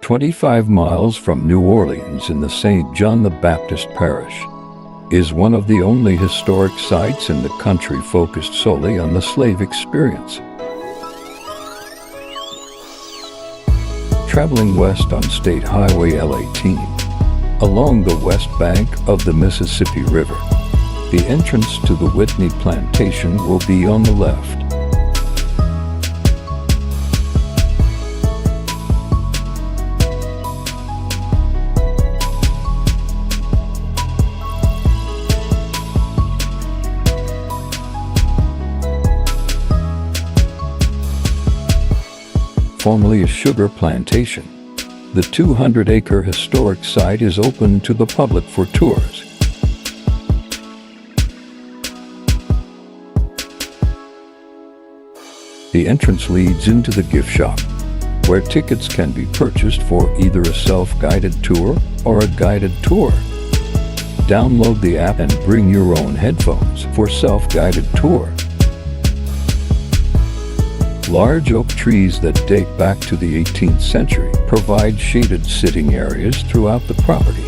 25 miles from New Orleans in the St. John the Baptist Parish, is one of the only historic sites in the country focused solely on the slave experience. Traveling west on State Highway L-18, along the west bank of the Mississippi River, the entrance to the Whitney Plantation will be on the left. Formerly a sugar plantation, the 200-acre historic site is open to the public for tours. The entrance leads into the gift shop, where tickets can be purchased for either a self-guided tour or a guided tour. Download the app and bring your own headphones for self-guided tour. Large oak trees that date back to the 18th century provide shaded sitting areas throughout the property.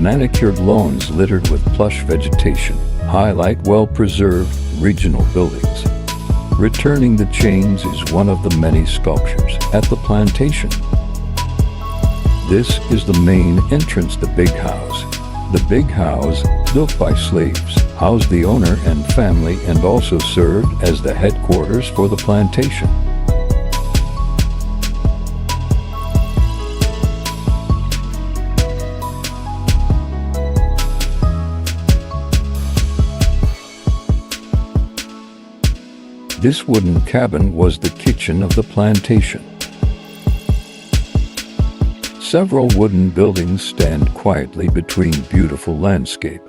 Manicured lawns littered with plush vegetation highlight well-preserved regional buildings. Returning the Chains is one of the many sculptures at the plantation. This is the main entrance, the Big House. The Big House, built by slaves, housed the owner and family and also served as the headquarters for the plantation. This wooden cabin was the kitchen of the plantation. Several wooden buildings stand quietly between beautiful landscape.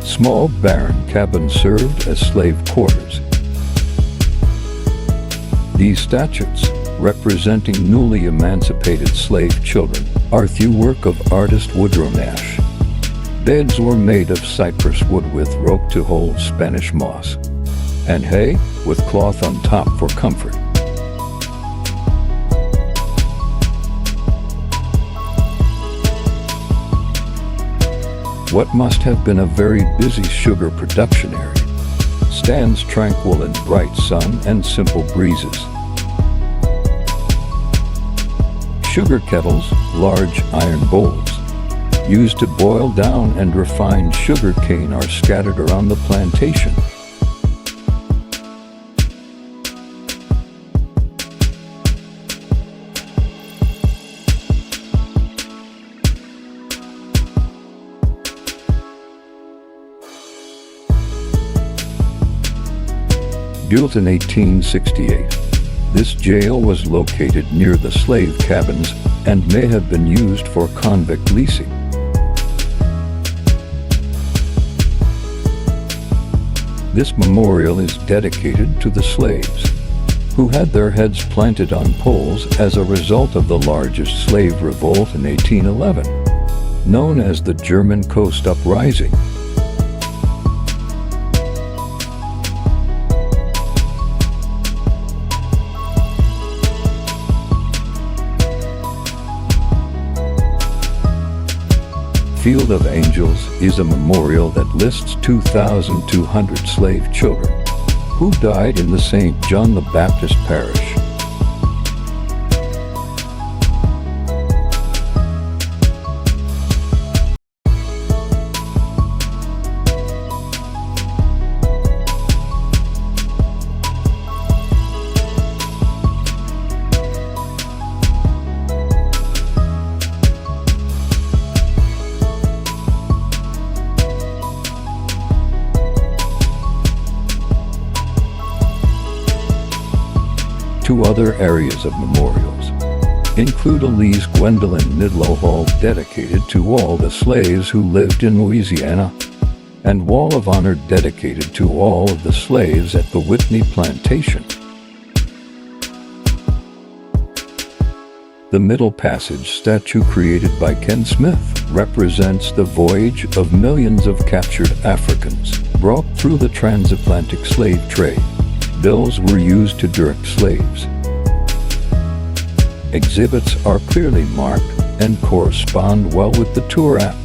Small barren cabins served as slave quarters. These statues, representing newly emancipated slave children, are the work of artist Woodrow Nash. Beds were made of cypress wood with rope to hold Spanish moss, and hay with cloth on top for comfort. What must have been a very busy sugar production area stands tranquil in bright sun and simple breezes. Sugar kettles, large iron bowls, used to boil down and refine sugar cane, are scattered around the plantation. Built in 1868, this jail was located near the slave cabins and may have been used for convict leasing. This memorial is dedicated to the slaves, who had their heads planted on poles as a result of the largest slave revolt in 1811, known as the German Coast Uprising. Field of Angels is a memorial that lists 2,200 slave children who died in the St. John the Baptist Parish. Two other areas of memorials include Elise Gwendolyn Nidlow Hall, dedicated to all the slaves who lived in Louisiana, and Wall of Honor, dedicated to all of the slaves at the Whitney Plantation. The Middle Passage statue created by Ken Smith represents the voyage of millions of captured Africans brought through the transatlantic slave trade. Bills were used to direct slaves. Exhibits are clearly marked and correspond well with the tour app.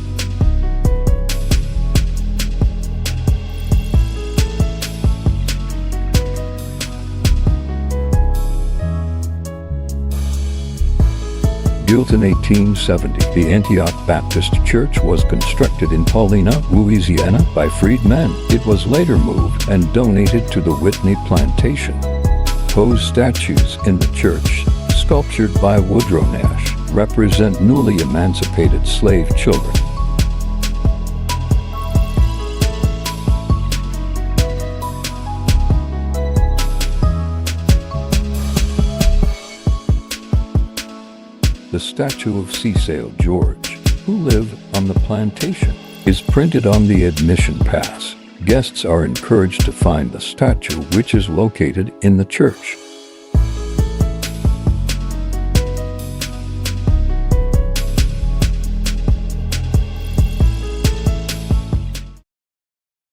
Built in 1870, the Antioch Baptist Church was constructed in Paulina, Louisiana by freedmen. It was later moved and donated to the Whitney Plantation. Posed statues in the church, sculptured by Woodrow Nash, represent newly emancipated slave children. The statue of Cecil George, who lived on the plantation, is printed on the admission pass. Guests are encouraged to find the statue, which is located in the church.